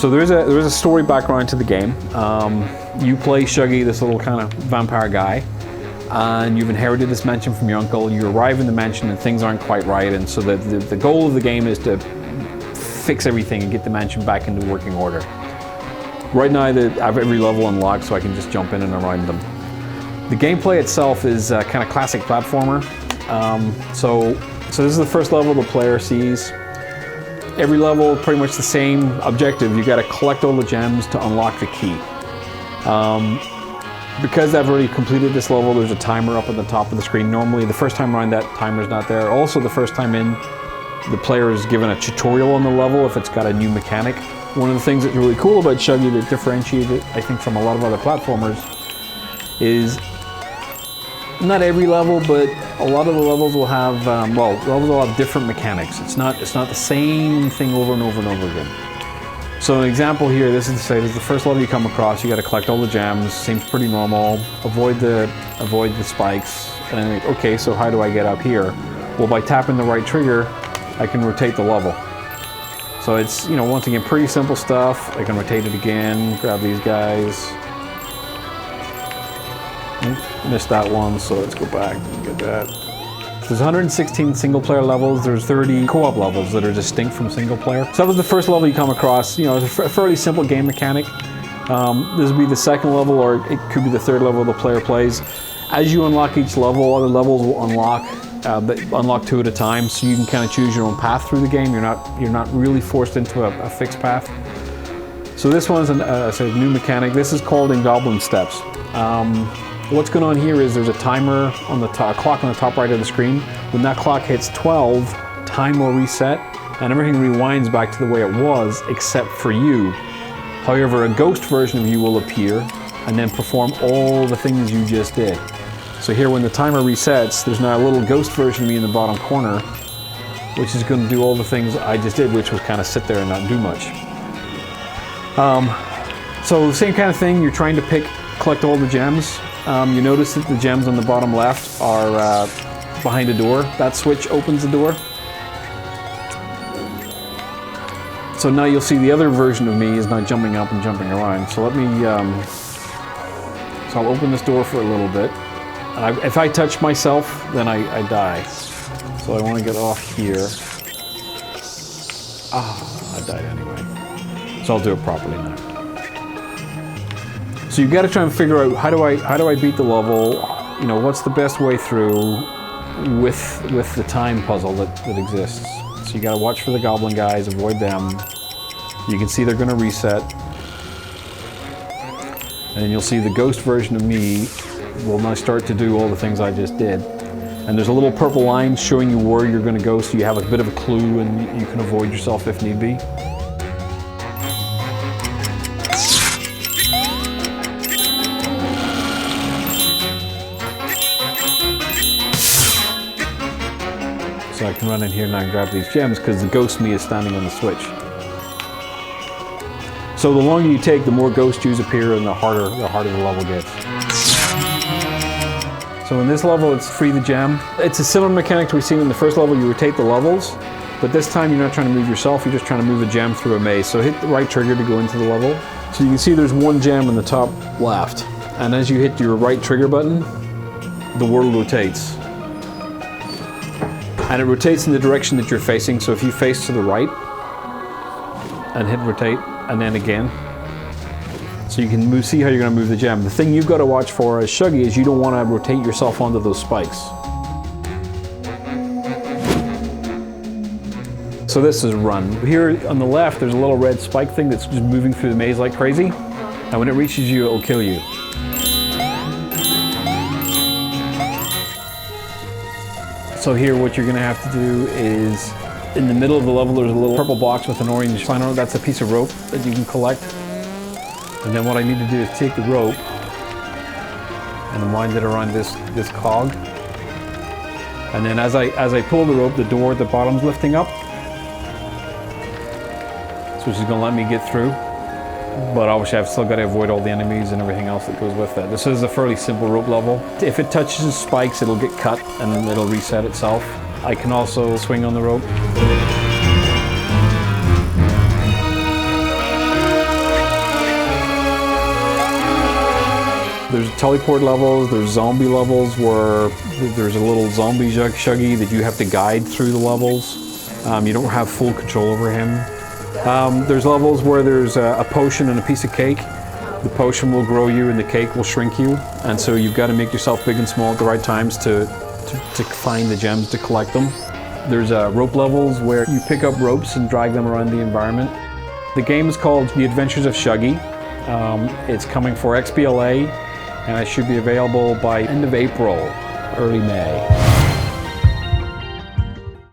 So there is a story background to the game. You play Shuggy, this little kind of vampire guy, and you've inherited this mansion from your uncle. You arrive in the mansion and things aren't quite right, and so the goal of the game is to fix everything and get the mansion back into working order. Right now I have every level unlocked, so I can just jump in and around them. The gameplay itself is kind of classic platformer. So this is the first level the player sees. Every level, pretty much the same objective. You got to collect all the gems to unlock the key. Because I've already completed this level, there's a timer up at the top of the screen. Normally, the first time around, that timer's not there. Also, the first time in, the player is given a tutorial on the level if it's got a new mechanic. One of the things that's really cool about Shuggy that differentiates it, I think, from a lot of other platformers is not every level, but a lot of the levels will have, levels will have different mechanics. It's not the same thing over and over and over again. So an example here, this is the first level you come across. You got to collect all the gems. Seems pretty normal. Avoid the spikes. And then, okay, so how do I get up here? Well, by tapping the right trigger, I can rotate the level. So it's, once again, pretty simple stuff. I can rotate it again, grab these guys. Missed that one, so let's go back and get that. There's 116 single player levels. There's 30 co-op levels that are distinct from single player. So that was the first level you come across. It's a fairly simple game mechanic. This would be the second level, or it could be the third level the player plays. As you unlock each level, other levels will unlock, but unlock 2 at a time, so you can kind of choose your own path through the game. You're not really forced into a fixed path. So this one's a new mechanic. This is called in Goblin steps. What's going on here is there's a timer on the top, clock on the top right of the screen. When that clock hits 12, time will reset and everything rewinds back to the way it was, except for you. However, a ghost version of you will appear and then perform all the things you just did. So here, when the timer resets, there's now a little ghost version of me in the bottom corner, which is going to do all the things I just did, which was kind of sit there and not do much. So the same kind of thing, you're trying to collect all the gems. You notice that the gems on the bottom left are behind a door. That switch opens the door. So now you'll see the other version of me is now jumping up and jumping around. So let me, so I'll open this door for a little bit. And if I touch myself, then I die. So I want to get off here. I died anyway. So I'll do it properly now. So you've got to try and figure out how do I beat the level? What's the best way through with the time puzzle that exists. So you got to watch for the goblin guys, avoid them. You can see they're going to reset, and then you'll see the ghost version of me will now start to do all the things I just did. And there's a little purple line showing you where you're going to go, so you have a bit of a clue and you can avoid yourself if need be. So I can run in here now and grab these gems because the ghost me is standing on the switch. So the longer you take, the more ghost Jews appear and the harder the level gets. So in this level, it's free the gem. It's a similar mechanic to we've seen in the first level. You rotate the levels, but this time you're not trying to move yourself, you're just trying to move a gem through a maze. So hit the right trigger to go into the level. So you can see there's one gem in the top left. And as you hit your right trigger button, the world rotates. And it rotates in the direction that you're facing. So if you face to the right and hit rotate, and then again, so you can see how you're going to move the gem. The thing you've got to watch for as Shuggy is you don't want to rotate yourself onto those spikes. So this is run. Here on the left, there's a little red spike thing that's just moving through the maze like crazy. And when it reaches you, it'll kill you. So here what you're going to have to do is, in the middle of the level there's a little purple box with an orange sign on it. That's a piece of rope that you can collect. And then what I need to do is take the rope and wind it around this cog. And then as I pull the rope, the door at the bottom's lifting up. So which is going to let me get through. But obviously I've still got to avoid all the enemies and everything else that goes with that. This is a fairly simple rope level. If it touches spikes, it'll get cut and then it'll reset itself. I can also swing on the rope. teleport levels, there's zombie levels where there's a little zombie Shuggy that you have to guide through the levels. You don't have full control over him. There's levels where there's a potion and a piece of cake. The potion will grow you and the cake will shrink you. And so you've got to make yourself big and small at the right times to find the gems to collect them. There's rope levels where you pick up ropes and drag them around the environment. The game is called The Adventures of Shuggy. It's coming for XBLA and it should be available by end of April, early May.